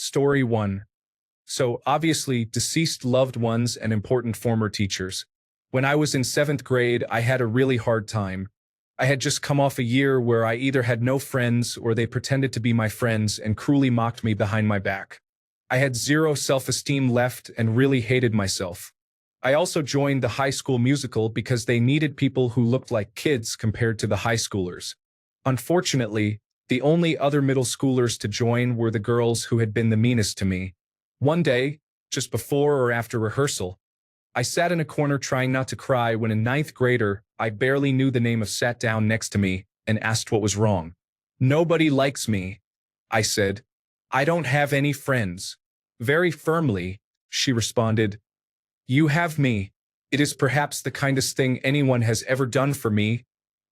Story 1. So, obviously, deceased loved ones and important former teachers. When I was in 7th grade, I had a really hard time. I had just come off a year where I either had no friends or they pretended to be my friends and cruelly mocked me behind my back. I had zero self-esteem left and really hated myself. I also joined the high school musical because they needed people who looked like kids compared to the high schoolers. Unfortunately, the only other middle schoolers to join were the girls who had been the meanest to me. One day, just before or after rehearsal, I sat in a corner trying not to cry when a 9th grader I barely knew the name of sat down next to me and asked what was wrong. "Nobody likes me," I said. "I don't have any friends." Very firmly, she responded, "You have me. It is perhaps the kindest thing anyone has ever done for me,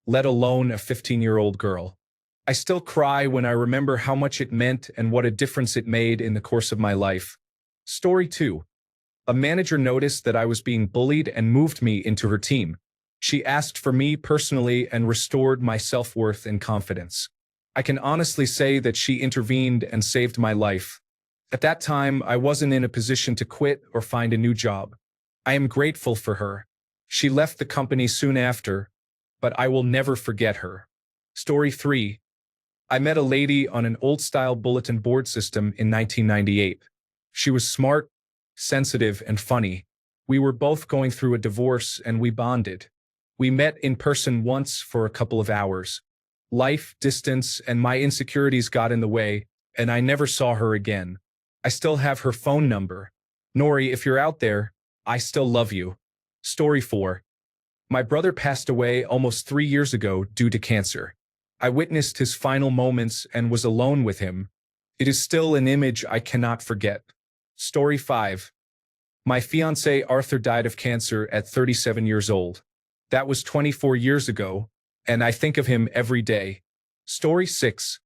let alone a 15-year-old girl." I still cry when I remember how much it meant and what a difference it made in the course of my life. Story 2. A manager noticed that I was being bullied and moved me into her team. She asked for me personally and restored my self-worth and confidence. I can honestly say that she intervened and saved my life. At that time, I wasn't in a position to quit or find a new job. I am grateful for her. She left the company soon after, but I will never forget her. Story 3. I met a lady on an old-style bulletin board system in 1998. She was smart, sensitive, and funny. We were both going through a divorce and we bonded. We met in person once for a couple of hours. Life, distance, and my insecurities got in the way, and I never saw her again. I still have her phone number. Nori, if you're out there, I still love you. Story 4. My brother passed away almost 3 years ago due to cancer. I witnessed his final moments and was alone with him. It is still an image I cannot forget. Story 5. My fiancé Arthur died of cancer at 37 years old. That was 24 years ago, and I think of him every day. Story 6.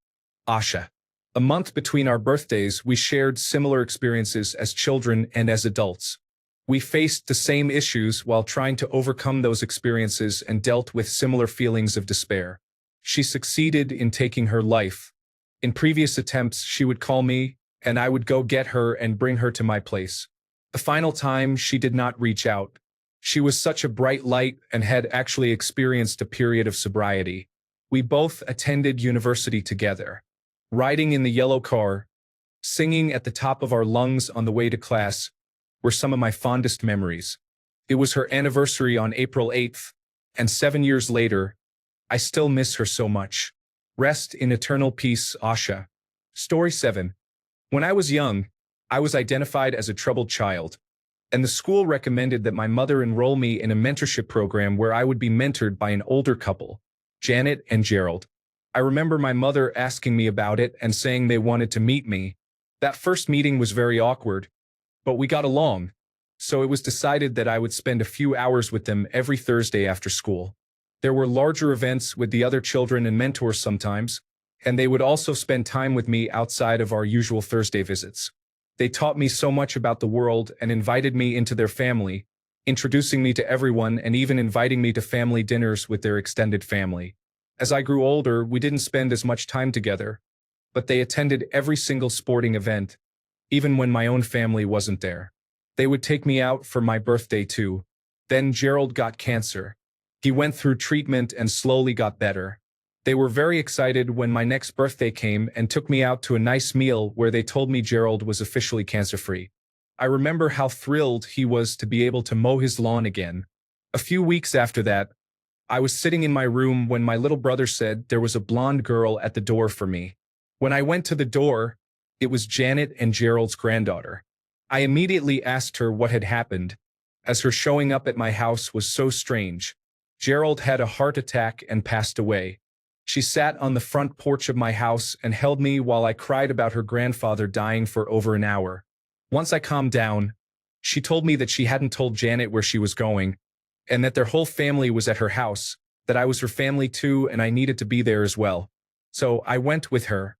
Asha. A month between our birthdays, we shared similar experiences as children and as adults. We faced the same issues while trying to overcome those experiences and dealt with similar feelings of despair. She succeeded in taking her life. In previous attempts, she would call me, and I would go get her and bring her to my place. The final time, she did not reach out. She was such a bright light and had actually experienced a period of sobriety. We both attended university together. Riding in the yellow car, singing at the top of our lungs on the way to class, were some of my fondest memories. It was her anniversary on April 8th, and 7 years later, I still miss her so much. Rest in eternal peace, Asha. Story 7. When I was young, I was identified as a troubled child, and the school recommended that my mother enroll me in a mentorship program where I would be mentored by an older couple, Janet and Gerald. I remember my mother asking me about it and saying they wanted to meet me. That first meeting was very awkward, but we got along, so it was decided that I would spend a few hours with them every Thursday after school. There were larger events with the other children and mentors sometimes, and they would also spend time with me outside of our usual Thursday visits. They taught me so much about the world and invited me into their family, introducing me to everyone and even inviting me to family dinners with their extended family. As I grew older, we didn't spend as much time together, but they attended every single sporting event, even when my own family wasn't there. They would take me out for my birthday too. Then Gerald got cancer. He went through treatment and slowly got better. They were very excited when my next birthday came and took me out to a nice meal where they told me Gerald was officially cancer-free. I remember how thrilled he was to be able to mow his lawn again. A few weeks after that, I was sitting in my room when my little brother said there was a blonde girl at the door for me. When I went to the door, it was Janet and Gerald's granddaughter. I immediately asked her what had happened, as her showing up at my house was so strange. Gerald had a heart attack and passed away. She sat on the front porch of my house and held me while I cried about her grandfather dying for over an hour. Once I calmed down, she told me that she hadn't told Janet where she was going, and that their whole family was at her house, that I was her family too and I needed to be there as well. So I went with her.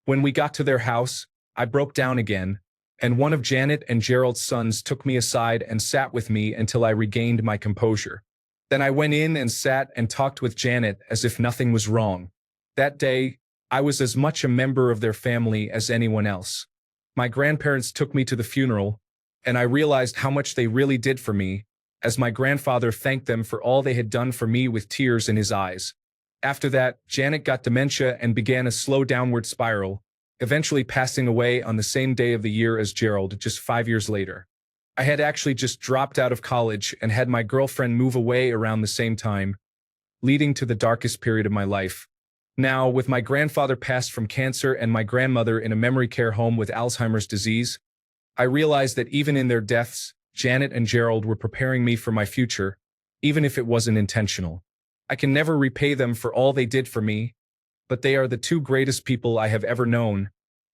When we got to their house, I broke down again, and one of Janet and Gerald's sons took me aside and sat with me until I regained my composure. Then I went in and sat and talked with Janet as if nothing was wrong. That day, I was as much a member of their family as anyone else. My grandparents took me to the funeral, and I realized how much they really did for me, as my grandfather thanked them for all they had done for me with tears in his eyes. After that, Janet got dementia and began a slow downward spiral, eventually passing away on the same day of the year as Gerald, just 5 years later. I had actually just dropped out of college and had my girlfriend move away around the same time, leading to the darkest period of my life. Now, with my grandfather passed from cancer and my grandmother in a memory care home with Alzheimer's disease, I realized that even in their deaths, Janet and Gerald were preparing me for my future, even if it wasn't intentional. I can never repay them for all they did for me, but they are the two greatest people I have ever known,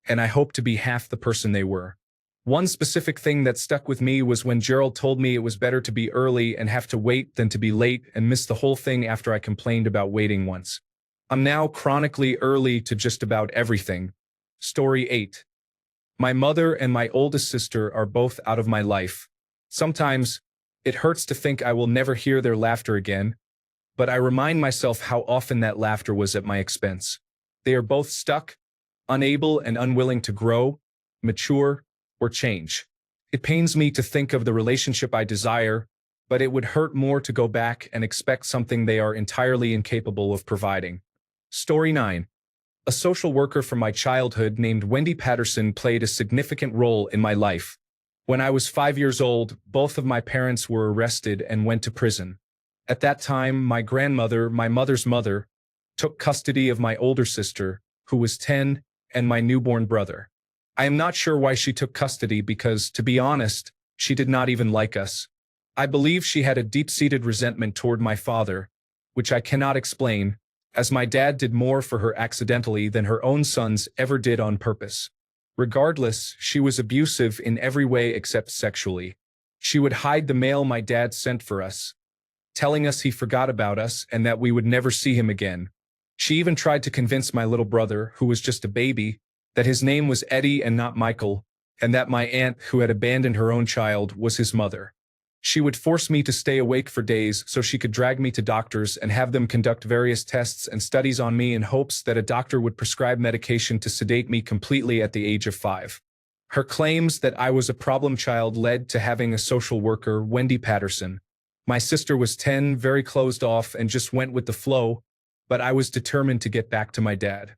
and I hope to be half the person they were. One specific thing that stuck with me was when Gerald told me it was better to be early and have to wait than to be late and miss the whole thing after I complained about waiting once. I'm now chronically early to just about everything. Story 8. My mother and my oldest sister are both out of my life. Sometimes, it hurts to think I will never hear their laughter again, but I remind myself how often that laughter was at my expense. They are both stuck, unable and unwilling to grow, mature, or change. It pains me to think of the relationship I desire, but it would hurt more to go back and expect something they are entirely incapable of providing. Story 9. A social worker from my childhood named Wendy Patterson played a significant role in my life. When I was 5 years old, both of my parents were arrested and went to prison. At that time, my grandmother, my mother's mother, took custody of my older sister, who was 10, and my newborn brother. I am not sure why she took custody because, to be honest, she did not even like us. I believe she had a deep-seated resentment toward my father, which I cannot explain, as my dad did more for her accidentally than her own sons ever did on purpose. Regardless, she was abusive in every way except sexually. She would hide the mail my dad sent for us, telling us he forgot about us and that we would never see him again. She even tried to convince my little brother, who was just a baby, that his name was Eddie and not Michael, and that my aunt, who had abandoned her own child, was his mother. She would force me to stay awake for days so she could drag me to doctors and have them conduct various tests and studies on me in hopes that a doctor would prescribe medication to sedate me completely at the age of 5. Her claims that I was a problem child led to having a social worker, Wendy Patterson. My sister was 10, very closed off, and just went with the flow, but I was determined to get back to my dad.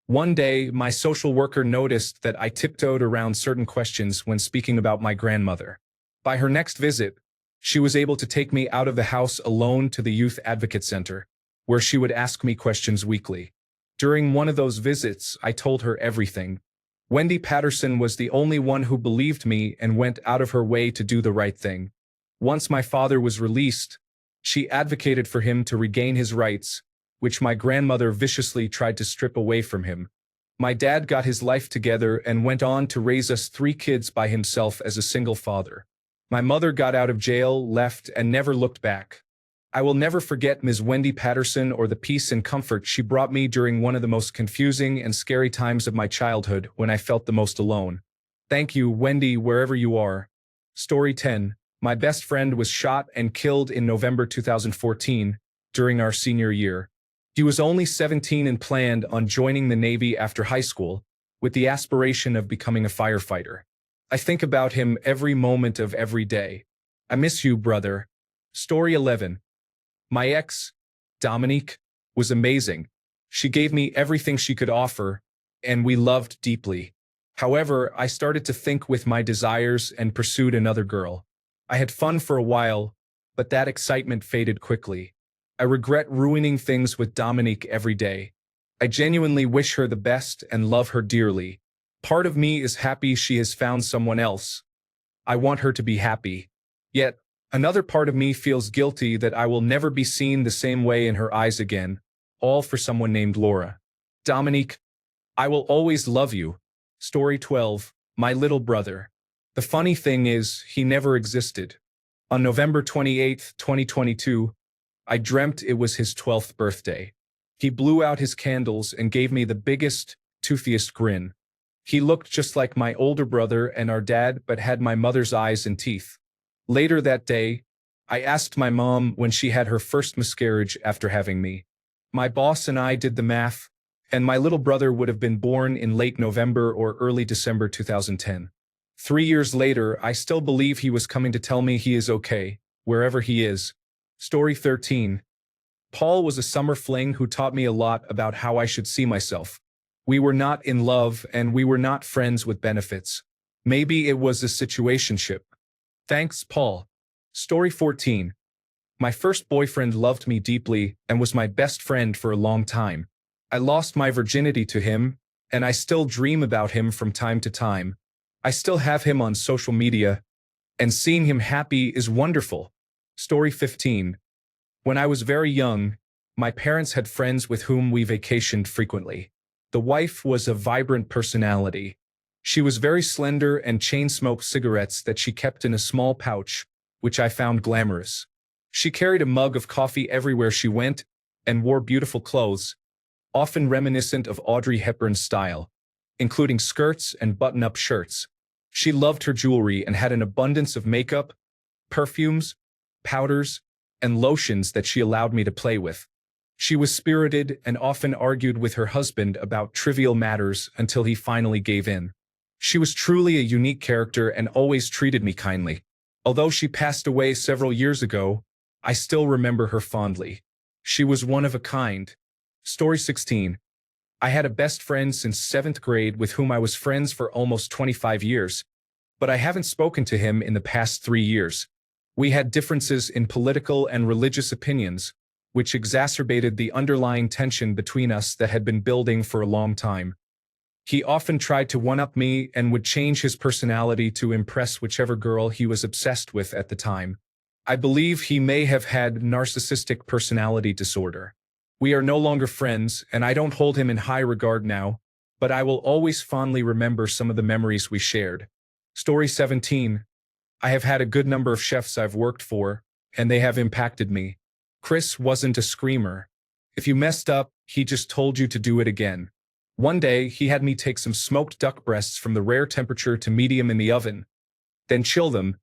One day, my social worker noticed that I tiptoed around certain questions when speaking about my grandmother. By her next visit, she was able to take me out of the house alone to the Youth Advocate Center, where she would ask me questions weekly. During one of those visits, I told her everything. Wendy Patterson was the only one who believed me and went out of her way to do the right thing. Once my father was released, she advocated for him to regain his rights, which my grandmother viciously tried to strip away from him. My dad got his life together and went on to raise us 3 kids by himself as a single father. My mother got out of jail, left, and never looked back. I will never forget Ms. Wendy Patterson or the peace and comfort she brought me during one of the most confusing and scary times of my childhood when I felt the most alone. Thank you, Wendy, wherever you are. Story 10. My best friend was shot and killed in November 2014, during our senior year. He was only 17 and planned on joining the Navy after high school, with the aspiration of becoming a firefighter. I think about him every moment of every day. I miss you, brother. Story 11. My ex, Dominique, was amazing. She gave me everything she could offer, and we loved deeply. However, I started to think with my desires and pursued another girl. I had fun for a while, but that excitement faded quickly. I regret ruining things with Dominique every day. I genuinely wish her the best and love her dearly. Part of me is happy she has found someone else. I want her to be happy. Yet, another part of me feels guilty that I will never be seen the same way in her eyes again, all for someone named Laura. Dominique, I will always love you. Story 12. My little brother. The funny thing is, he never existed. On November 28, 2022, I dreamt it was his 12th birthday. He blew out his candles and gave me the biggest, toothiest grin. He looked just like my older brother and our dad, but had my mother's eyes and teeth. Later that day, I asked my mom when she had her first miscarriage after having me. My boss and I did the math, and my little brother would have been born in late November or early December 2010. 3 years later, I still believe he was coming to tell me he is okay, wherever he is. Story 13. Paul was a summer fling who taught me a lot about how I should see myself. We were not in love and we were not friends with benefits. Maybe it was a situationship. Thanks, Paul. Story 14. My first boyfriend loved me deeply and was my best friend for a long time. I lost my virginity to him, and I still dream about him from time to time. I still have him on social media, and seeing him happy is wonderful. Story 15. When I was very young, my parents had friends with whom we vacationed frequently. The wife was a vibrant personality. She was very slender and chain-smoked cigarettes that she kept in a small pouch, which I found glamorous. She carried a mug of coffee everywhere she went and wore beautiful clothes, often reminiscent of Audrey Hepburn's style, including skirts and button-up shirts. She loved her jewelry and had an abundance of makeup, perfumes, powders, and lotions that she allowed me to play with. She was spirited and often argued with her husband about trivial matters until he finally gave in. She was truly a unique character and always treated me kindly. Although she passed away several years ago, I still remember her fondly. She was one of a kind. Story 16. I had a best friend since 7th grade with whom I was friends for almost 25 years, but I haven't spoken to him in the past 3 years. We had differences in political and religious opinions, which exacerbated the underlying tension between us that had been building for a long time. He often tried to one-up me and would change his personality to impress whichever girl he was obsessed with at the time. I believe he may have had narcissistic personality disorder. We are no longer friends, and I don't hold him in high regard now, but I will always fondly remember some of the memories we shared. Story 17. I have had a good number of chefs I've worked for, and they have impacted me. Chris wasn't a screamer. If you messed up, he just told you to do it again. One day, he had me take some smoked duck breasts from the rare temperature to medium in the oven, then chill them,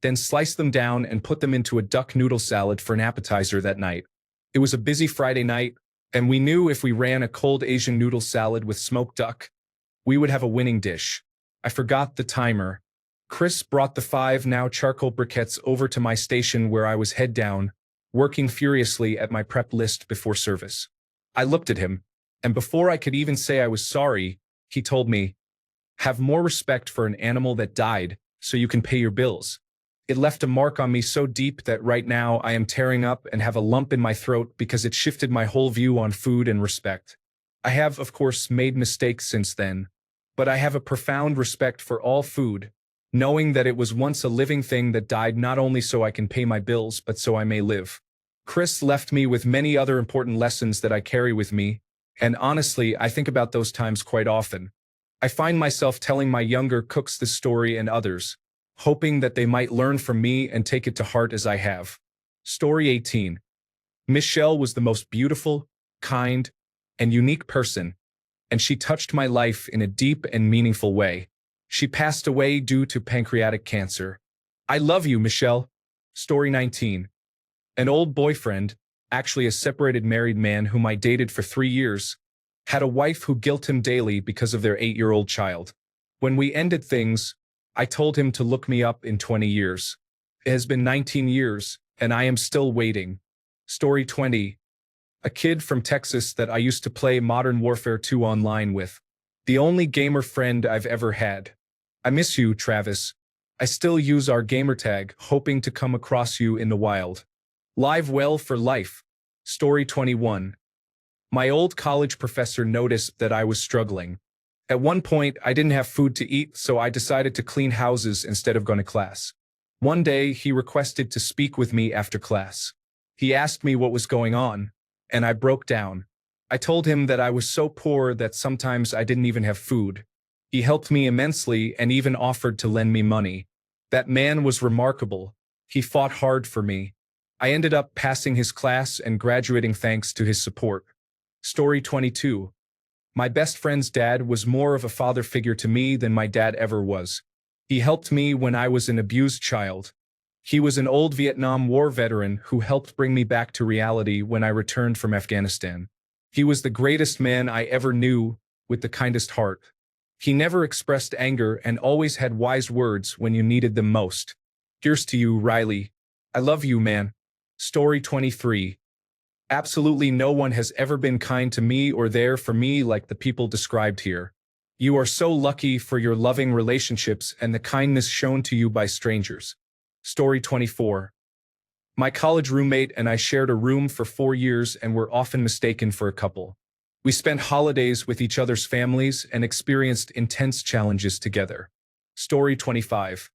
then slice them down and put them into a duck noodle salad for an appetizer that night. It was a busy Friday night, and we knew if we ran a cold Asian noodle salad with smoked duck, we would have a winning dish. I forgot the timer. Chris brought the 5 now charcoal briquettes over to my station where I was head down, working furiously at my prep list before service. I looked at him, and before I could even say I was sorry, he told me, "Have more respect for an animal that died, so you can pay your bills." It left a mark on me so deep that right now I am tearing up and have a lump in my throat because it shifted my whole view on food and respect. I have, of course, made mistakes since then, but I have a profound respect for all food, knowing that it was once a living thing that died not only so I can pay my bills, but so I may live. Chris left me with many other important lessons that I carry with me, and honestly, I think about those times quite often. I find myself telling my younger cooks this story and others, hoping that they might learn from me and take it to heart as I have. Story 18. Michelle was the most beautiful, kind, and unique person, and she touched my life in a deep and meaningful way. She passed away due to pancreatic cancer. I love you, Michelle. Story 19. An old boyfriend, actually a separated married man whom I dated for 3 years, had a wife who guilt him daily because of their 8-year-old child. When we ended things, I told him to look me up in 20 years. It has been 19 years, and I am still waiting. Story 20. A kid from Texas that I used to play Modern Warfare 2 online with. The only gamer friend I've ever had. I miss you, Travis. I still use our gamertag, hoping to come across you in the wild. Live well for life. Story 21. My old college professor noticed that I was struggling. At one point, I didn't have food to eat, so I decided to clean houses instead of going to class. One day, he requested to speak with me after class. He asked me what was going on, and I broke down. I told him that I was so poor that sometimes I didn't even have food. He helped me immensely and even offered to lend me money. That man was remarkable. He fought hard for me. I ended up passing his class and graduating thanks to his support. Story 22. My best friend's dad was more of a father figure to me than my dad ever was. He helped me when I was an abused child. He was an old Vietnam War veteran who helped bring me back to reality when I returned from Afghanistan. He was the greatest man I ever knew, with the kindest heart. He never expressed anger and always had wise words when you needed them most. Here's to you, Riley. I love you, man. Story 23. Absolutely no one has ever been kind to me or there for me like the people described here. You are so lucky for your loving relationships and the kindness shown to you by strangers. Story 24. My college roommate and I shared a room for 4 years and were often mistaken for a couple. We spent holidays with each other's families and experienced intense challenges together. Story 25.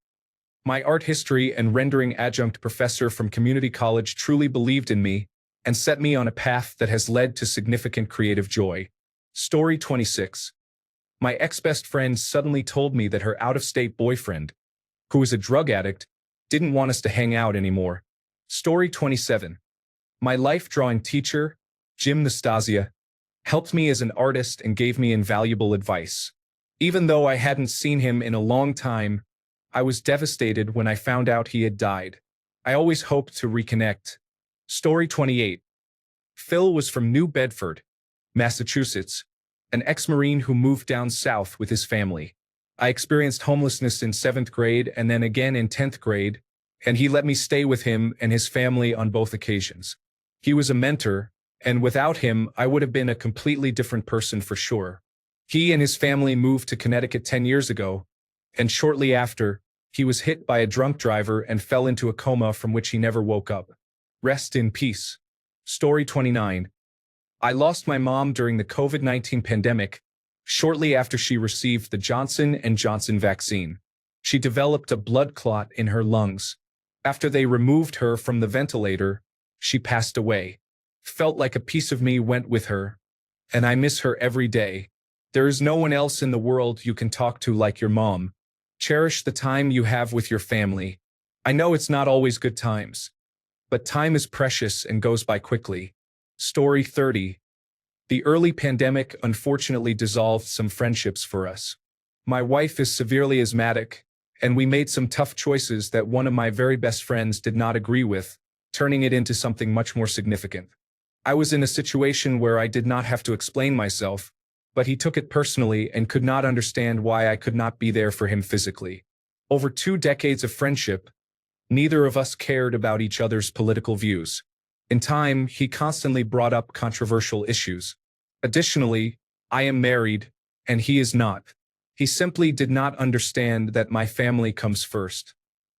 My art history and rendering adjunct professor from community college truly believed in me and set me on a path that has led to significant creative joy. Story 26. My ex-best friend suddenly told me that her out-of-state boyfriend, who is a drug addict, didn't want us to hang out anymore. Story 27. My life drawing teacher, Jim Nastasia, helped me as an artist and gave me invaluable advice. Even though I hadn't seen him in a long time, I was devastated when I found out he had died. I always hoped to reconnect. Story 28. Phil was from New Bedford, Massachusetts, an ex-Marine who moved down south with his family. I experienced homelessness in 7th grade and then again in 10th grade, and he let me stay with him and his family on both occasions. He was a mentor, and without him, I would have been a completely different person for sure. He and his family moved to Connecticut 10 years ago, and shortly after, he was hit by a drunk driver and fell into a coma from which he never woke up. Rest in peace. Story 29. I lost my mom during the COVID-19 pandemic, shortly after she received the Johnson & Johnson vaccine. She developed a blood clot in her lungs. After they removed her from the ventilator, she passed away. Felt like a piece of me went with her, and I miss her every day. There is no one else in the world you can talk to like your mom. Cherish the time you have with your family. I know it's not always good times, but time is precious and goes by quickly. Story 30. The early pandemic unfortunately dissolved some friendships for us. My wife is severely asthmatic, and we made some tough choices that one of my very best friends did not agree with, turning it into something much more significant. I was in a situation where I did not have to explain myself, but he took it personally and could not understand why I could not be there for him physically. Over 2 decades of friendship, neither of us cared about each other's political views. In time, he constantly brought up controversial issues. Additionally, I am married, and he is not. He simply did not understand that my family comes first.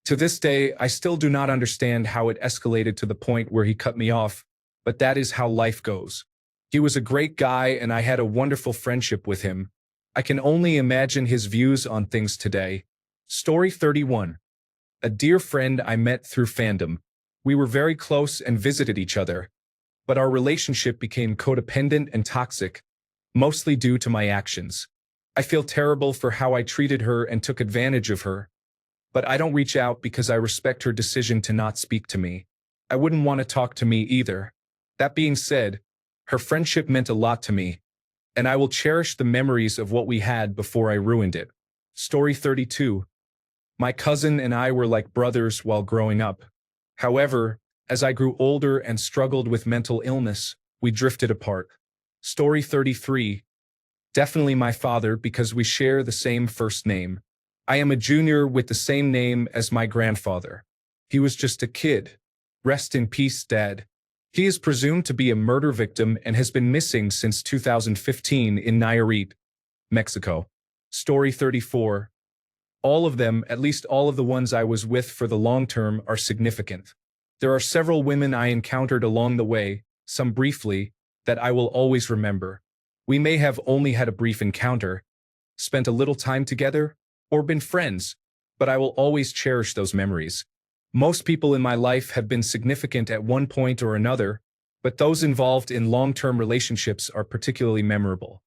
To this day, I still do not understand how it escalated to the point where he cut me off, but that is how life goes. He was a great guy and I had a wonderful friendship with him. I can only imagine his views on things today. Story 31. A dear friend I met through fandom. We were very close and visited each other, but our relationship became codependent and toxic, mostly due to my actions. I feel terrible for how I treated her and took advantage of her, but I don't reach out because I respect her decision to not speak to me. I wouldn't want to talk to me either. That being said, her friendship meant a lot to me, and I will cherish the memories of what we had before I ruined it. Story 32. My cousin and I were like brothers while growing up. However, as I grew older and struggled with mental illness, we drifted apart. Story 33. Definitely my father because we share the same first name. I am a junior with the same name as my grandfather. He was just a kid. Rest in peace, Dad. He is presumed to be a murder victim and has been missing since 2015 in Nayarit, Mexico. Story 34. All of them, at least all of the ones I was with for the long term, are significant. There are several women I encountered along the way, some briefly, that I will always remember. We may have only had a brief encounter, spent a little time together, or been friends, but I will always cherish those memories. Most people in my life have been significant at one point or another, but those involved in long-term relationships are particularly memorable.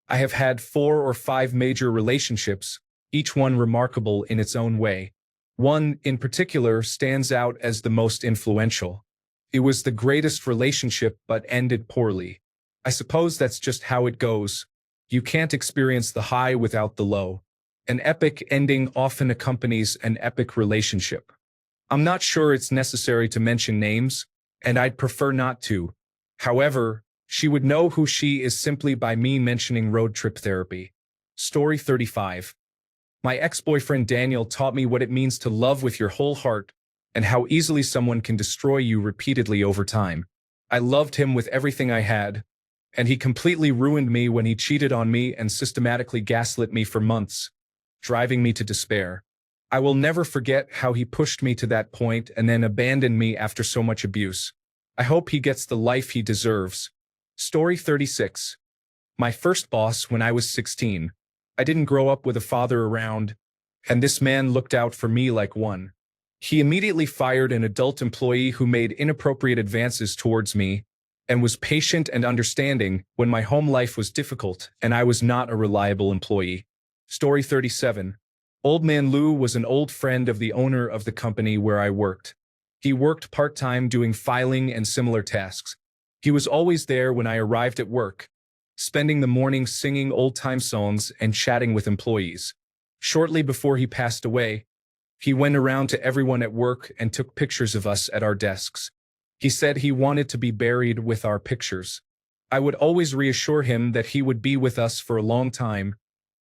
I have had 4 or 5 major relationships, each one remarkable in its own way. One, in particular, stands out as the most influential. It was the greatest relationship but ended poorly. I suppose that's just how it goes. You can't experience the high without the low. An epic ending often accompanies an epic relationship. I'm not sure it's necessary to mention names, and I'd prefer not to. However, She would know who she is simply by me mentioning road trip therapy. Story 35. My ex-boyfriend Daniel taught me what it means to love with your whole heart and how easily someone can destroy you repeatedly over time. I loved him with everything I had, and he completely ruined me when he cheated on me and systematically gaslit me for months, driving me to despair. I will never forget how he pushed me to that point and then abandoned me after so much abuse. I hope he gets the life he deserves. Story 36. My first boss when I was 16. I didn't grow up with a father around, and this man looked out for me like one. He immediately fired an adult employee who made inappropriate advances towards me and was patient and understanding when my home life was difficult and I was not a reliable employee. Story 37. Old Man Lou was an old friend of the owner of the company where I worked. He worked part-time doing filing and similar tasks. He was always there when I arrived at work, spending the morning singing old-time songs and chatting with employees. Shortly before he passed away, he went around to everyone at work and took pictures of us at our desks. He said he wanted to be buried with our pictures. I would always reassure him that he would be with us for a long time,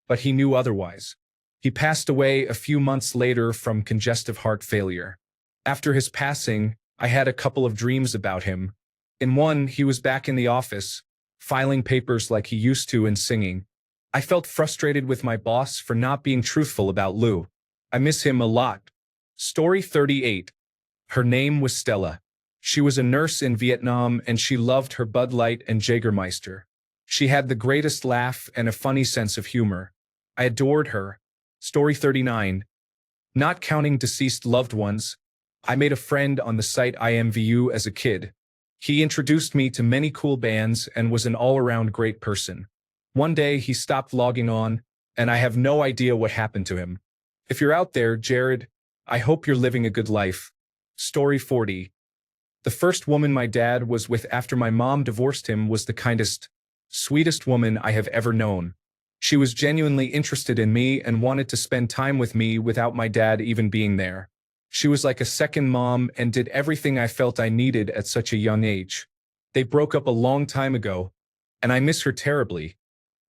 but he knew otherwise. He passed away a few months later from congestive heart failure. After his passing, I had a couple of dreams about him. In one, he was back in the office, filing papers like he used to and singing. I felt frustrated with my boss for not being truthful about Lou. I miss him a lot. Story 38. Her name was Stella. She was a nurse in Vietnam and she loved her Bud Light and Jägermeister. She had the greatest laugh and a funny sense of humor. I adored her. Story 39. Not counting deceased loved ones, I made a friend on the site IMVU as a kid. He introduced me to many cool bands and was an all-around great person. One day he stopped logging on, and I have no idea what happened to him. If you're out there, Jared, I hope you're living a good life. Story 40. The first woman my dad was with after my mom divorced him was the kindest, sweetest woman I have ever known. She was genuinely interested in me and wanted to spend time with me without my dad even being there. She was like a second mom and did everything I felt I needed at such a young age. They broke up a long time ago, and I miss her terribly,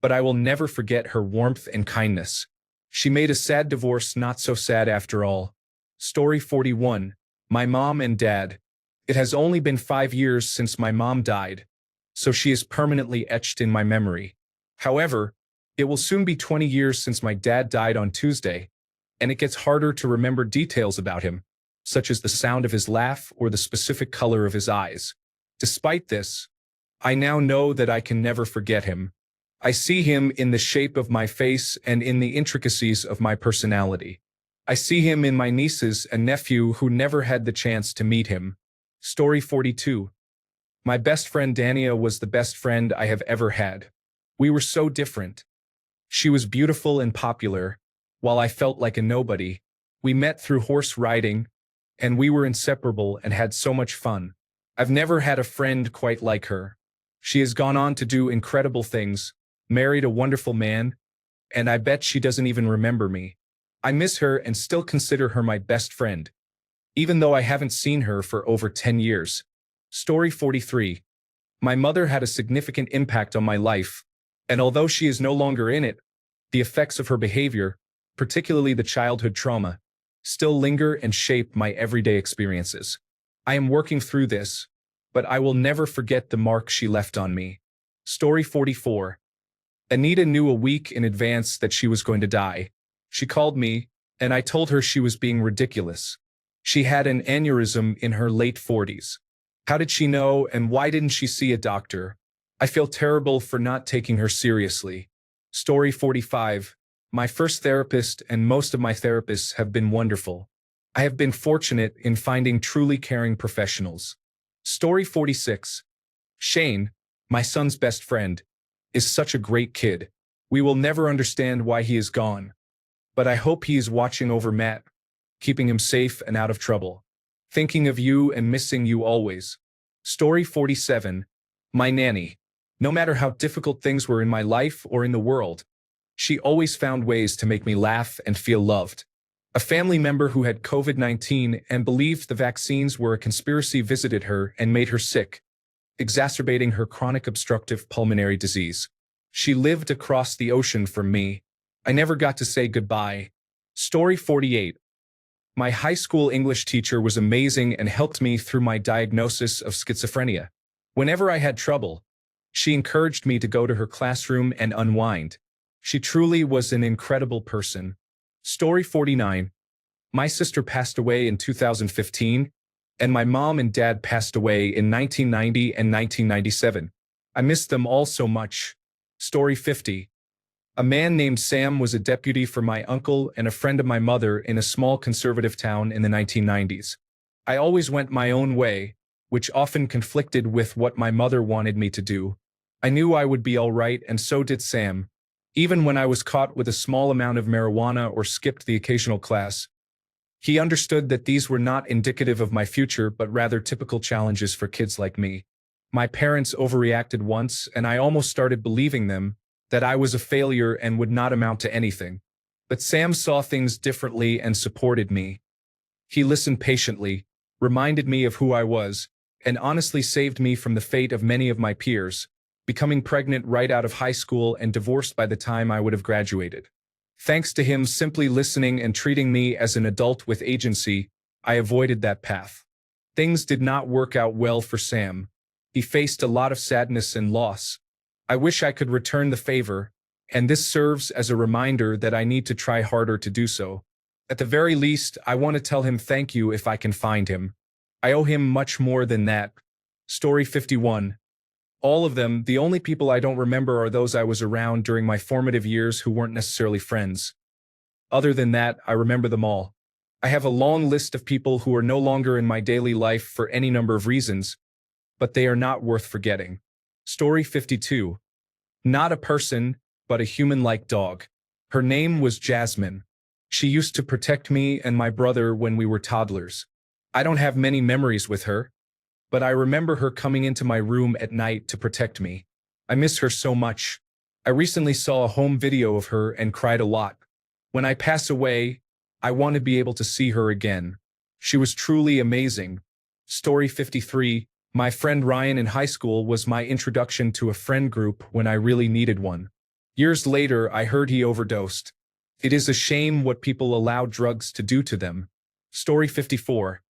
but I will never forget her warmth and kindness. She made a sad divorce not so sad after all. Story 41. My mom and dad. It has only been 5 years since my mom died, so she is permanently etched in my memory. However, it will soon be 20 years since my dad died on Tuesday, and it gets harder to remember details about him, such as the sound of his laugh or the specific color of his eyes. Despite this, I now know that I can never forget him. I see him in the shape of my face and in the intricacies of my personality. I see him in my nieces and nephew who never had the chance to meet him. Story 42. My best friend Dania was the best friend I have ever had. We were so different. She was beautiful and popular, while I felt like a nobody. We met through horse riding, and we were inseparable and had so much fun. I've never had a friend quite like her. She has gone on to do incredible things, married a wonderful man, and I bet she doesn't even remember me. I miss her and still consider her my best friend, even though I haven't seen her for over 10 years. Story 43. My mother had a significant impact on my life, and although she is no longer in it, the effects of her behavior, particularly the childhood trauma, still linger and shape my everyday experiences. I am working through this, but I will never forget the mark she left on me. Story 44. Anita knew a week in advance that she was going to die. She called me, and I told her she was being ridiculous. She had an aneurysm in her late 40s. How did she know, and why didn't she see a doctor? I feel terrible for not taking her seriously. Story 45. My first therapist and most of my therapists have been wonderful. I have been fortunate in finding truly caring professionals. Story 46. Shane, my son's best friend, is such a great kid. We will never understand why he is gone, but I hope he is watching over Matt, keeping him safe and out of trouble. Thinking of you and missing you always. Story 47. My nanny. No matter how difficult things were in my life or in the world, she always found ways to make me laugh and feel loved. A family member who had COVID-19 and believed the vaccines were a conspiracy visited her and made her sick. exacerbating her chronic obstructive pulmonary disease. She lived across the ocean from me. I never got to say goodbye. Story 48. My high school English teacher was amazing and helped me through my diagnosis of schizophrenia. Whenever I had trouble, she encouraged me to go to her classroom and unwind. She truly was an incredible person. Story 49. My sister passed away in 2015, and my mom and dad passed away in 1990 and 1997. I miss them all so much. Story 50. A man named Sam was a deputy for my uncle and a friend of my mother in a small conservative town in the 1990s. I always went my own way, which often conflicted with what my mother wanted me to do. I knew I would be all right, and so did Sam. Even when I was caught with a small amount of marijuana or skipped the occasional class, he understood that these were not indicative of my future but rather typical challenges for kids like me. My parents overreacted once, and I almost started believing them, that I was a failure and would not amount to anything. But Sam saw things differently and supported me. He listened patiently, reminded me of who I was, and honestly saved me from the fate of many of my peers, becoming pregnant right out of high school and divorced by the time I would have graduated. Thanks to him simply listening and treating me as an adult with agency, I avoided that path. Things did not work out well for Sam. He faced a lot of sadness and loss. I wish I could return the favor, and this serves as a reminder that I need to try harder to do so. At the very least, I want to tell him thank you if I can find him. I owe him much more than that. Story 51. All of them, the only people I don't remember are those I was around during my formative years who weren't necessarily friends. Other than that, I remember them all. I have a long list of people who are no longer in my daily life for any number of reasons, but they are not worth forgetting. Story 52. Not a person, but a human-like dog. Her name was Jasmine. She used to protect me and my brother when we were toddlers. I don't have many memories with her, but I remember her coming into my room at night to protect me. I miss her so much. I recently saw a home video of her and cried a lot. When I pass away, I want to be able to see her again. She was truly amazing. Story 53. My friend Ryan in high school was my introduction to a friend group when I really needed one. Years later, I heard he overdosed. It is a shame what people allow drugs to do to them. Story 54.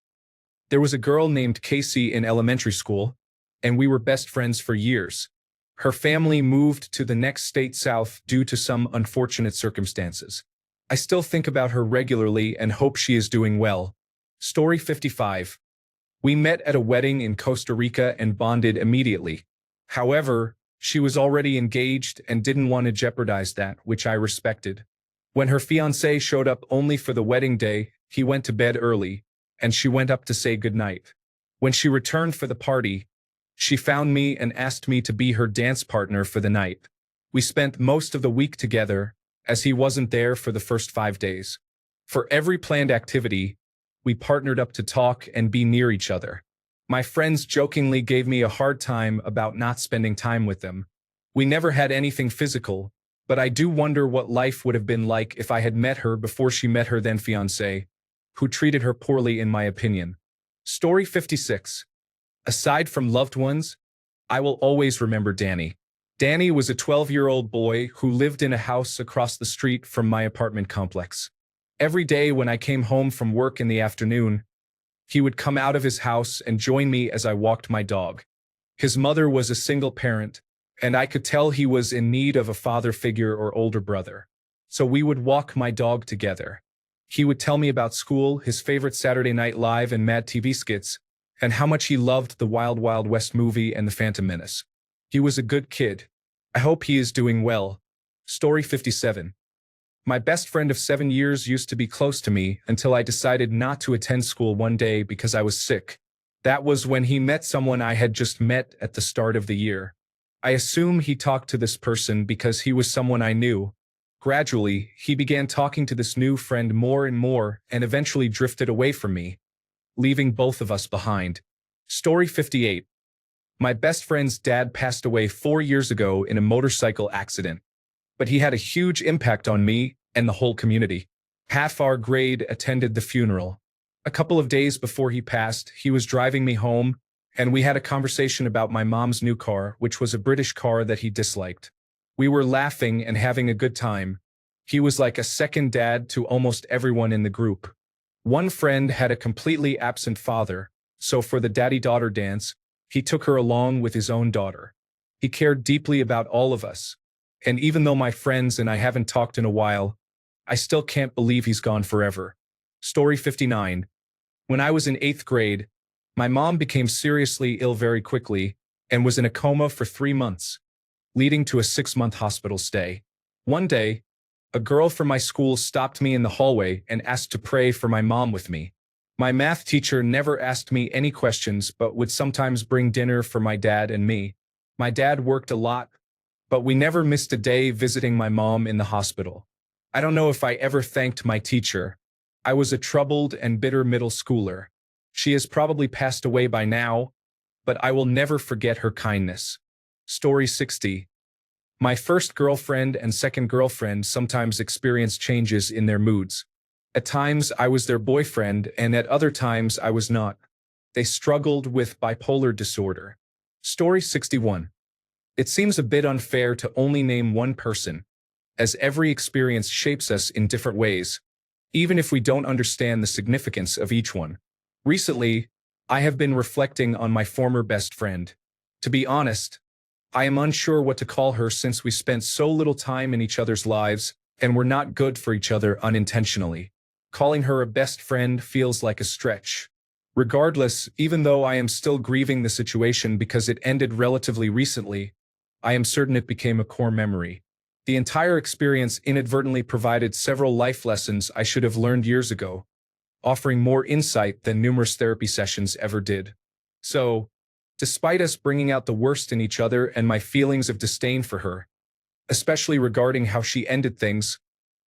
There was a girl named Casey in elementary school, and we were best friends for years. Her family moved to the next state south due to some unfortunate circumstances. I still think about her regularly and hope she is doing well. Story 55. We met at a wedding in Costa Rica and bonded immediately. However, she was already engaged and didn't want to jeopardize that, which I respected. When her fiancé showed up only for the wedding day, he went to bed early, and she went up to say goodnight. When she returned for the party, she found me and asked me to be her dance partner for the night. We spent most of the week together, as he wasn't there for the first 5 days. For every planned activity, we partnered up to talk and be near each other. My friends jokingly gave me a hard time about not spending time with them. We never had anything physical, but I do wonder what life would have been like if I had met her before she met her then fiancé, who treated her poorly in my opinion. Story 56. Aside from loved ones, I will always remember Danny. Danny was a 12-year-old boy who lived in a house across the street from my apartment complex. Every day when I came home from work in the afternoon, he would come out of his house and join me as I walked my dog. His mother was a single parent, and I could tell he was in need of a father figure or older brother. So we would walk my dog together. He would tell me about school, his favorite Saturday Night Live and Mad TV skits, and how much he loved the Wild Wild West movie and the Phantom Menace. He was a good kid. I hope he is doing well. Story 57. My best friend of 7 years used to be close to me until I decided not to attend school one day because I was sick. That was when he met someone I had just met at the start of the year. I assume he talked to this person because he was someone I knew. Gradually, he began talking to this new friend more and more and eventually drifted away from me, leaving both of us behind. Story 58. My best friend's dad passed away 4 years ago in a motorcycle accident, but he had a huge impact on me and the whole community. Half our grade attended the funeral. A couple of days before he passed, he was driving me home, and we had a conversation about my mom's new car, which was a British car that he disliked. We were laughing and having a good time. He was like a second dad to almost everyone in the group. One friend had a completely absent father, so for the daddy-daughter dance, he took her along with his own daughter. He cared deeply about all of us. And even though my friends and I haven't talked in a while, I still can't believe he's gone forever. Story 59. When I was in 8th grade, my mom became seriously ill very quickly and was in a coma for 3 months, leading to a 6-month hospital stay. One day, a girl from my school stopped me in the hallway and asked to pray for my mom with me. My math teacher never asked me any questions but would sometimes bring dinner for my dad and me. My dad worked a lot, but we never missed a day visiting my mom in the hospital. I don't know if I ever thanked my teacher. I was a troubled and bitter middle schooler. She has probably passed away by now, but I will never forget her kindness. Story 60. My first girlfriend and second girlfriend sometimes experienced changes in their moods. At times I was their boyfriend and at other times I was not. They struggled with bipolar disorder. Story 61. It seems a bit unfair to only name one person, as every experience shapes us in different ways, even if we don't understand the significance of each one. Recently, I have been reflecting on my former best friend. To be honest, I am unsure what to call her since we spent so little time in each other's lives and were not good for each other unintentionally. Calling her a best friend feels like a stretch. Regardless, even though I am still grieving the situation because it ended relatively recently, I am certain it became a core memory. The entire experience inadvertently provided several life lessons I should have learned years ago, offering more insight than numerous therapy sessions ever did. So, despite us bringing out the worst in each other and my feelings of disdain for her, especially regarding how she ended things,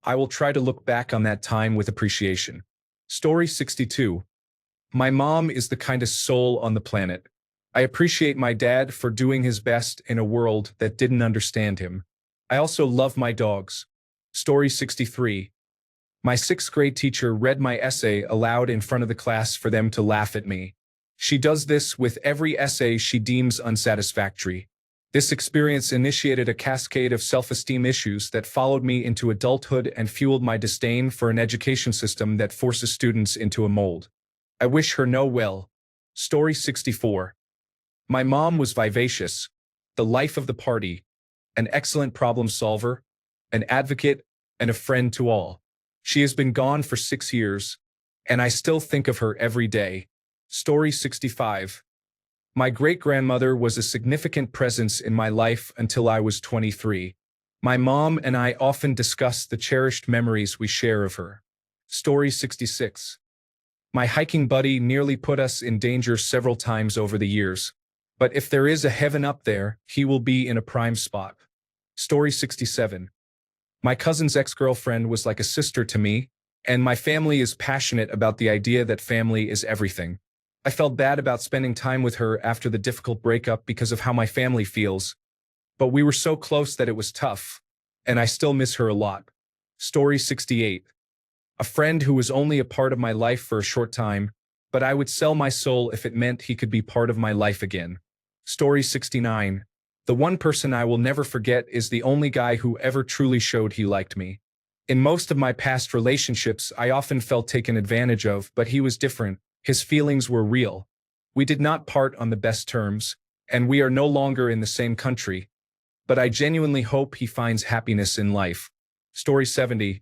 I will try to look back on that time with appreciation. Story 62. My mom is the kindest soul on the planet. I appreciate my dad for doing his best in a world that didn't understand him. I also love my dogs. Story 63. My 6th grade teacher read my essay aloud in front of the class for them to laugh at me. She does this with every essay she deems unsatisfactory. This experience initiated a cascade of self-esteem issues that followed me into adulthood and fueled my disdain for an education system that forces students into a mold. I wish her no well. Story 64. My mom was vivacious, the life of the party, an excellent problem solver, an advocate, and a friend to all. She has been gone for 6 years, and I still think of her every day. Story 65. My great-grandmother was a significant presence in my life until I was 23. My mom and I often discuss the cherished memories we share of her. Story 66. My hiking buddy nearly put us in danger several times over the years, but if there is a heaven up there, he will be in a prime spot. Story 67. My cousin's ex-girlfriend was like a sister to me, and my family is passionate about the idea that family is everything. I felt bad about spending time with her after the difficult breakup because of how my family feels, but we were so close that it was tough, and I still miss her a lot. Story 68. A friend who was only a part of my life for a short time, but I would sell my soul if it meant he could be part of my life again. Story 69. The one person I will never forget is the only guy who ever truly showed he liked me. In most of my past relationships, I often felt taken advantage of, but he was different. His feelings were real. We did not part on the best terms, and we are no longer in the same country, but I genuinely hope he finds happiness in life. Story 70.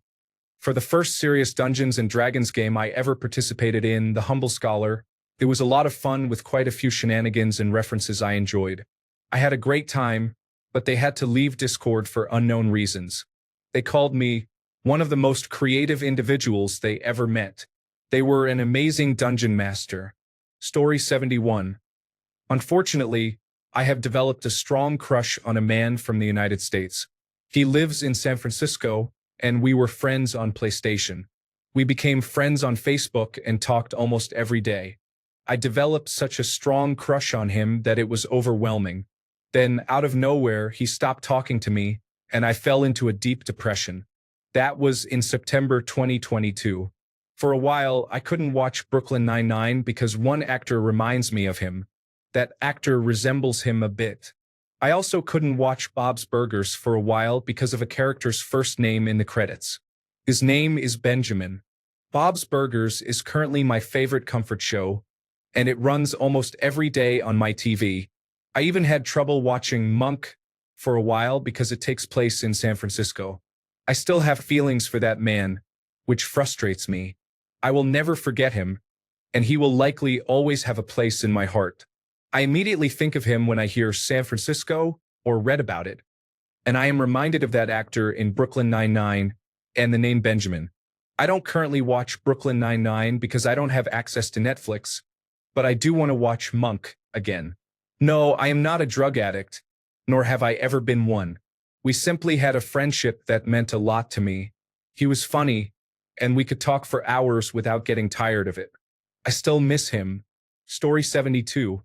For the first serious Dungeons & Dragons game I ever participated in, The Humble Scholar, it was a lot of fun with quite a few shenanigans and references I enjoyed. I had a great time, but they had to leave Discord for unknown reasons. They called me one of the most creative individuals they ever met. They were an amazing dungeon master. Story 71. Unfortunately, I have developed a strong crush on a man from the United States. He lives in San Francisco, and we were friends on PlayStation. We became friends on Facebook and talked almost every day. I developed such a strong crush on him that it was overwhelming. Then, out of nowhere, he stopped talking to me, and I fell into a deep depression. That was in September 2022. For a while, I couldn't watch Brooklyn Nine-Nine because one actor reminds me of him. That actor resembles him a bit. I also couldn't watch Bob's Burgers for a while because of a character's first name in the credits. His name is Benjamin. Bob's Burgers is currently my favorite comfort show, and it runs almost every day on my TV. I even had trouble watching Monk for a while because it takes place in San Francisco. I still have feelings for that man, which frustrates me. I will never forget him, and he will likely always have a place in my heart. I immediately think of him when I hear San Francisco or read about it, and I am reminded of that actor in Brooklyn Nine-Nine and the name Benjamin. I don't currently watch Brooklyn Nine-Nine because I don't have access to Netflix, but I do want to watch Monk again. No, I am not a drug addict, nor have I ever been one. We simply had a friendship that meant a lot to me. He was funny, and we could talk for hours without getting tired of it. I still miss him. Story 72.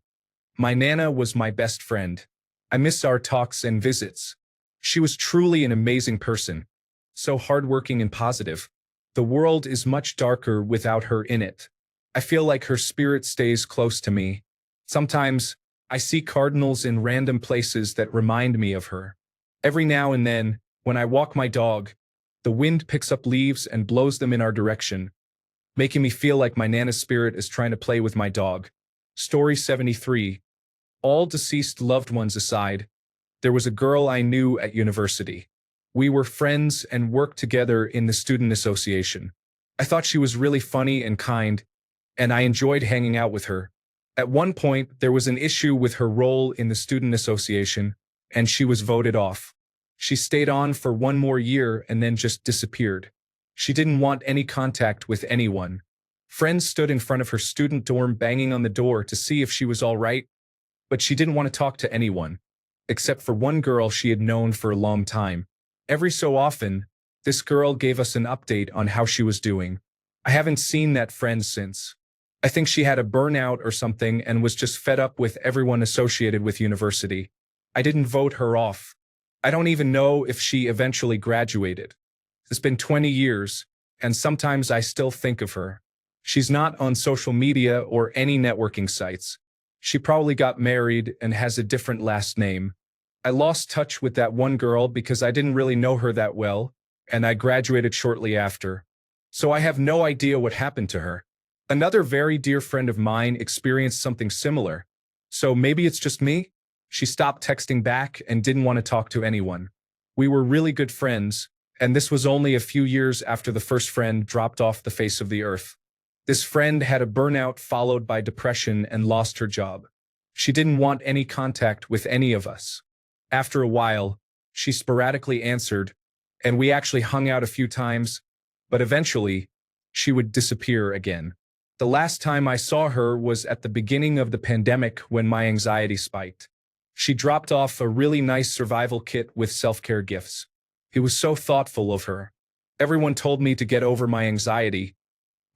My Nana was my best friend. I miss our talks and visits. She was truly an amazing person, so hardworking and positive. The world is much darker without her in it. I feel like her spirit stays close to me. Sometimes, I see cardinals in random places that remind me of her. Every now and then, when I walk my dog, the wind picks up leaves and blows them in our direction, making me feel like my Nana's spirit is trying to play with my dog. Story 73. All deceased loved ones aside, there was a girl I knew at university. We were friends and worked together in the student association. I thought she was really funny and kind, and I enjoyed hanging out with her. At one point, there was an issue with her role in the student association, and she was voted off. She stayed on for one more year and then just disappeared. She didn't want any contact with anyone. Friends stood in front of her student dorm banging on the door to see if she was all right, but she didn't want to talk to anyone, except for one girl she had known for a long time. Every so often, this girl gave us an update on how she was doing. I haven't seen that friend since. I think she had a burnout or something and was just fed up with everyone associated with university. I didn't vote her off. I don't even know if she eventually graduated. It's been 20 years, and sometimes I still think of her. She's not on social media or any networking sites. She probably got married and has a different last name. I lost touch with that one girl because I didn't really know her that well, and I graduated shortly after. So I have no idea what happened to her. Another very dear friend of mine experienced something similar. So maybe it's just me? She stopped texting back and didn't want to talk to anyone. We were really good friends, and this was only a few years after the first friend dropped off the face of the earth. This friend had a burnout followed by depression and lost her job. She didn't want any contact with any of us. After a while, she sporadically answered, and we actually hung out a few times, but eventually, she would disappear again. The last time I saw her was at the beginning of the pandemic when my anxiety spiked. She dropped off a really nice survival kit with self-care gifts. It was so thoughtful of her. Everyone told me to get over my anxiety,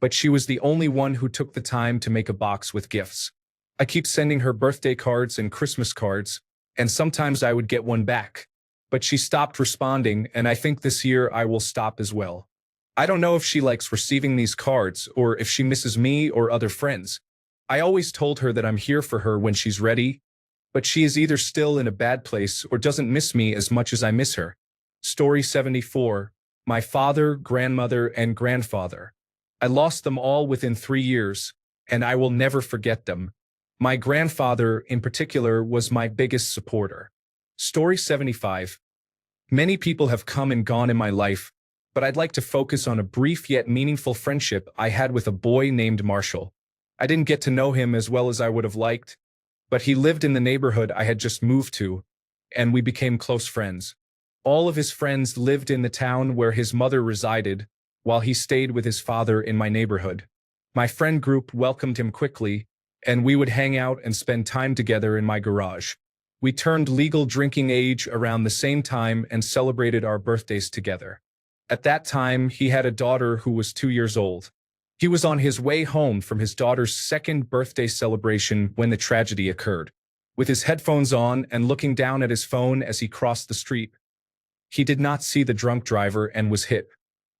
but she was the only one who took the time to make a box with gifts. I keep sending her birthday cards and Christmas cards, and sometimes I would get one back. But she stopped responding, and I think this year I will stop as well. I don't know if she likes receiving these cards or if she misses me or other friends. I always told her that I'm here for her when she's ready, but she is either still in a bad place or doesn't miss me as much as I miss her. Story 74. My father, grandmother, and grandfather. I lost them all within 3 years, and I will never forget them. My grandfather, in particular, was my biggest supporter. Story 75. Many people have come and gone in my life, but I'd like to focus on a brief yet meaningful friendship I had with a boy named Marshall. I didn't get to know him as well as I would have liked, but he lived in the neighborhood I had just moved to, and we became close friends. All of his friends lived in the town where his mother resided, while he stayed with his father in my neighborhood. My friend group welcomed him quickly, and we would hang out and spend time together in my garage. We turned legal drinking age around the same time and celebrated our birthdays together. At that time, he had a daughter who was 2 years old. He was on his way home from his daughter's second birthday celebration when the tragedy occurred. With his headphones on and looking down at his phone as he crossed the street, he did not see the drunk driver and was hit.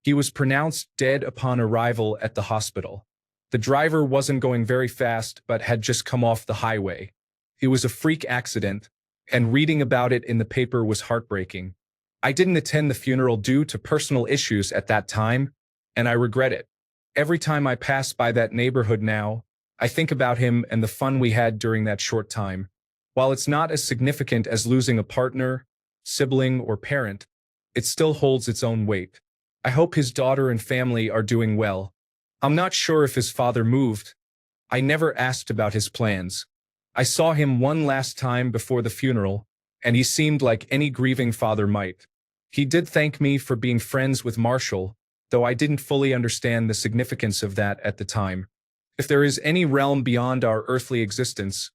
He was pronounced dead upon arrival at the hospital. The driver wasn't going very fast but had just come off the highway. It was a freak accident, and reading about it in the paper was heartbreaking. I didn't attend the funeral due to personal issues at that time, and I regret it. Every time I pass by that neighborhood now, I think about him and the fun we had during that short time. While it's not as significant as losing a partner, sibling, or parent, it still holds its own weight. I hope his daughter and family are doing well. I'm not sure if his father moved. I never asked about his plans. I saw him one last time before the funeral, and he seemed like any grieving father might. He did thank me for being friends with Marshall, though I didn't fully understand the significance of that at the time. If there is any realm beyond our earthly existence,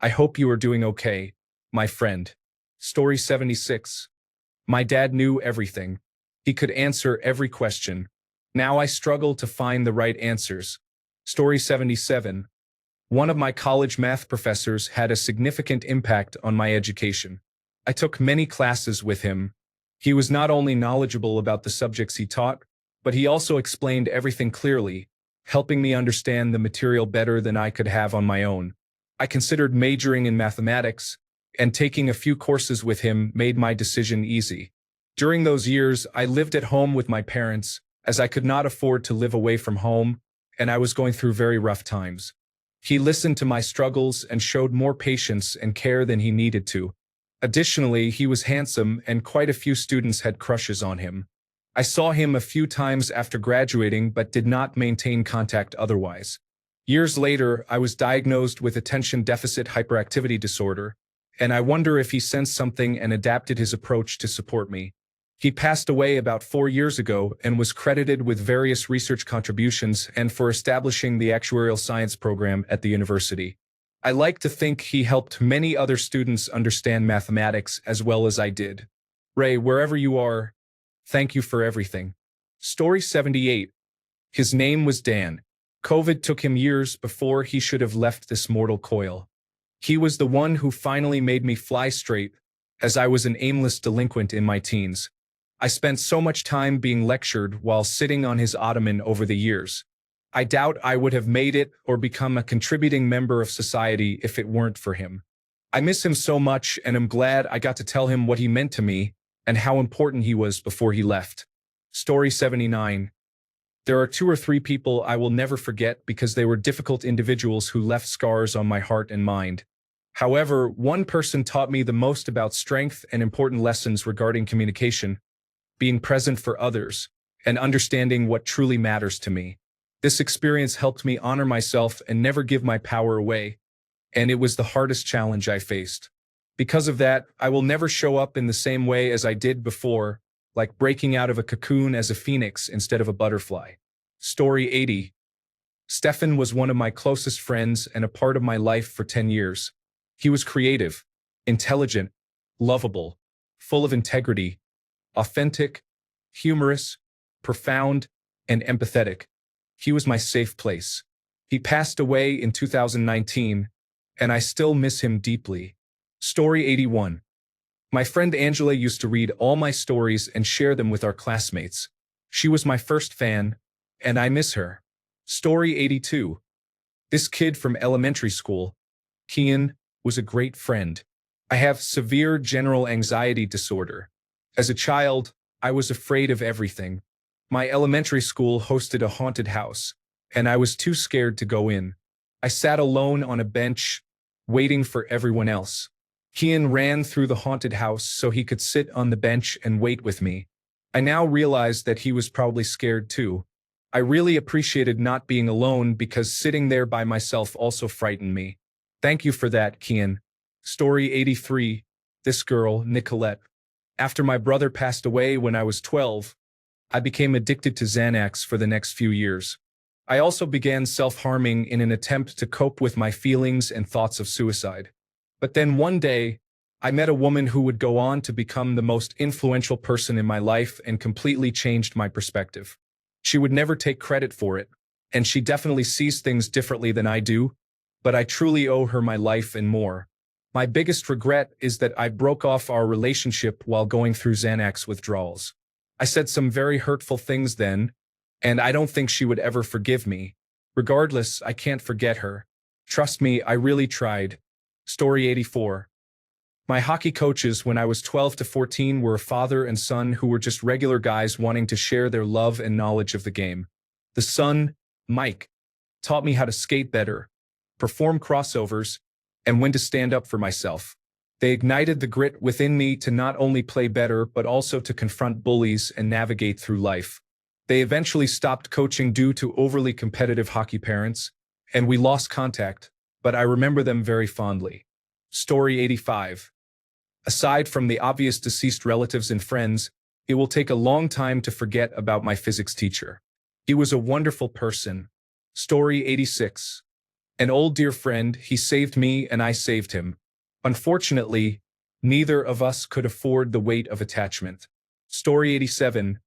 I hope you are doing okay, my friend. Story 76. My dad knew everything. He could answer every question. Now I struggle to find the right answers. Story 77. One of my college math professors had a significant impact on my education. I took many classes with him. He was not only knowledgeable about the subjects he taught, but he also explained everything clearly, helping me understand the material better than I could have on my own. I considered majoring in mathematics, and taking a few courses with him made my decision easy. During those years, I lived at home with my parents, as I could not afford to live away from home, and I was going through very rough times. He listened to my struggles and showed more patience and care than he needed to. Additionally, he was handsome and quite a few students had crushes on him. I saw him a few times after graduating but did not maintain contact otherwise. Years later, I was diagnosed with attention deficit hyperactivity disorder, and I wonder if he sensed something and adapted his approach to support me. He passed away about 4 years ago and was credited with various research contributions and for establishing the actuarial science program at the university. I like to think he helped many other students understand mathematics as well as I did. Ray, wherever you are, thank you for everything. Story 78. His name was Dan. COVID took him years before he should have left this mortal coil. He was the one who finally made me fly straight, as I was an aimless delinquent in my teens. I spent so much time being lectured while sitting on his ottoman over the years. I doubt I would have made it or become a contributing member of society if it weren't for him. I miss him so much and am glad I got to tell him what he meant to me and how important he was before he left. Story 79. There are 2 or 3 people I will never forget because they were difficult individuals who left scars on my heart and mind. However, one person taught me the most about strength and important lessons regarding communication, being present for others, and understanding what truly matters to me. This experience helped me honor myself and never give my power away, and it was the hardest challenge I faced. Because of that, I will never show up in the same way as I did before, like breaking out of a cocoon as a phoenix instead of a butterfly. Story 80. Stefan was one of my closest friends and a part of my life for 10 years. He was creative, intelligent, lovable, full of integrity, authentic, humorous, profound, and empathetic. He was my safe place. He passed away in 2019, and I still miss him deeply. Story 81. My friend Angela used to read all my stories and share them with our classmates. She was my first fan, and I miss her. Story 82. This kid from elementary school, Kian, was a great friend. I have severe general anxiety disorder. As a child, I was afraid of everything. My elementary school hosted a haunted house, and I was too scared to go in. I sat alone on a bench, waiting for everyone else. Kian ran through the haunted house so he could sit on the bench and wait with me. I now realize that he was probably scared too. I really appreciated not being alone because sitting there by myself also frightened me. Thank you for that, Kian. Story 83. This girl, Nicolette. After my brother passed away when I was 12, I became addicted to Xanax for the next few years. I also began self-harming in an attempt to cope with my feelings and thoughts of suicide. But then one day, I met a woman who would go on to become the most influential person in my life and completely changed my perspective. She would never take credit for it, and she definitely sees things differently than I do, but I truly owe her my life and more. My biggest regret is that I broke off our relationship while going through Xanax withdrawals. I said some very hurtful things then, and I don't think she would ever forgive me. Regardless, I can't forget her. Trust me, I really tried. Story 84. My hockey coaches when I was 12 to 14 were a father and son who were just regular guys wanting to share their love and knowledge of the game. The son, Mike, taught me how to skate better, perform crossovers, and when to stand up for myself. They ignited the grit within me to not only play better but also to confront bullies and navigate through life. They eventually stopped coaching due to overly competitive hockey parents, and we lost contact, but I remember them very fondly. Story 85. Aside from the obvious deceased relatives and friends, it will take a long time to forget about my physics teacher. He was a wonderful person. Story 86. An old dear friend, he saved me and I saved him. Unfortunately, neither of us could afford the weight of attachment. Story 87.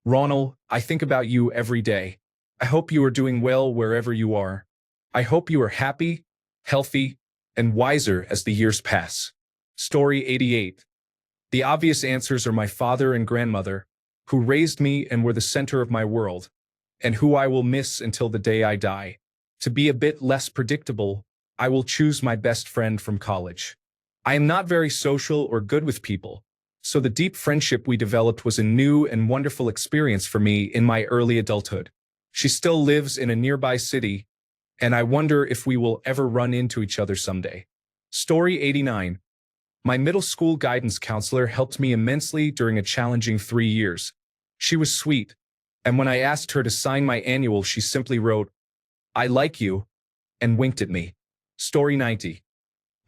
Ronald, I think about you every day. I hope you are doing well wherever you are. I hope you are happy, healthy, and wiser as the years pass. Story 88. The obvious answers are my father and grandmother, who raised me and were the center of my world, and who I will miss until the day I die. To be a bit less predictable, I will choose my best friend from college. I am not very social or good with people, so the deep friendship we developed was a new and wonderful experience for me in my early adulthood. She still lives in a nearby city, and I wonder if we will ever run into each other someday. Story 89. My middle school guidance counselor helped me immensely during a challenging 3 years. She was sweet, and when I asked her to sign my annual, she simply wrote, "I like you," and winked at me. Story 90.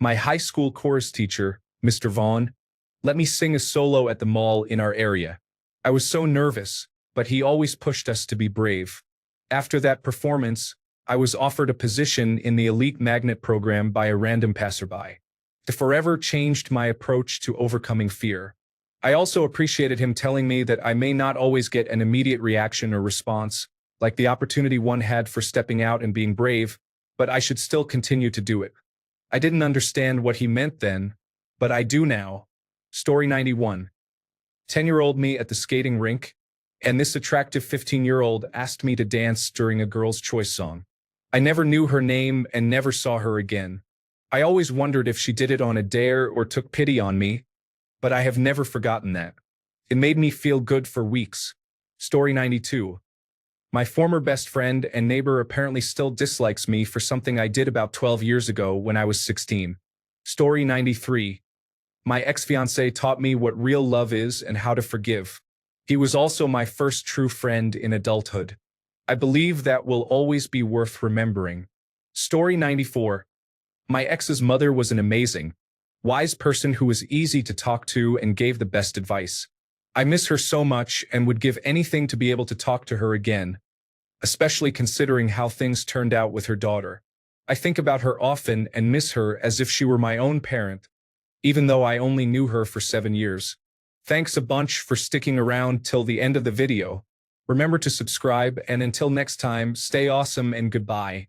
My high school chorus teacher, Mr. Vaughn, let me sing a solo at the mall in our area. I was so nervous, but he always pushed us to be brave. After that performance, I was offered a position in the elite magnet program by a random passerby. It forever changed my approach to overcoming fear. I also appreciated him telling me that I may not always get an immediate reaction or response, like the opportunity one had for stepping out and being brave, but I should still continue to do it. I didn't understand what he meant then, but I do now. Story 91. 10-year-old me at the skating rink, and this attractive 15-year-old asked me to dance during a girl's choice song. I never knew her name and never saw her again. I always wondered if she did it on a dare or took pity on me, but I have never forgotten that. It made me feel good for weeks. Story 92. My former best friend and neighbor apparently still dislikes me for something I did about 12 years ago when I was 16. Story 93. My ex-fiancé taught me what real love is and how to forgive. He was also my first true friend in adulthood. I believe that will always be worth remembering. Story 94. My ex's mother was an amazing, wise person who was easy to talk to and gave the best advice. I miss her so much and would give anything to be able to talk to her again, especially considering how things turned out with her daughter. I think about her often and miss her as if she were my own parent, even though I only knew her for 7 years. Thanks a bunch for sticking around till the end of the video. Remember to subscribe, and until next time, stay awesome and goodbye.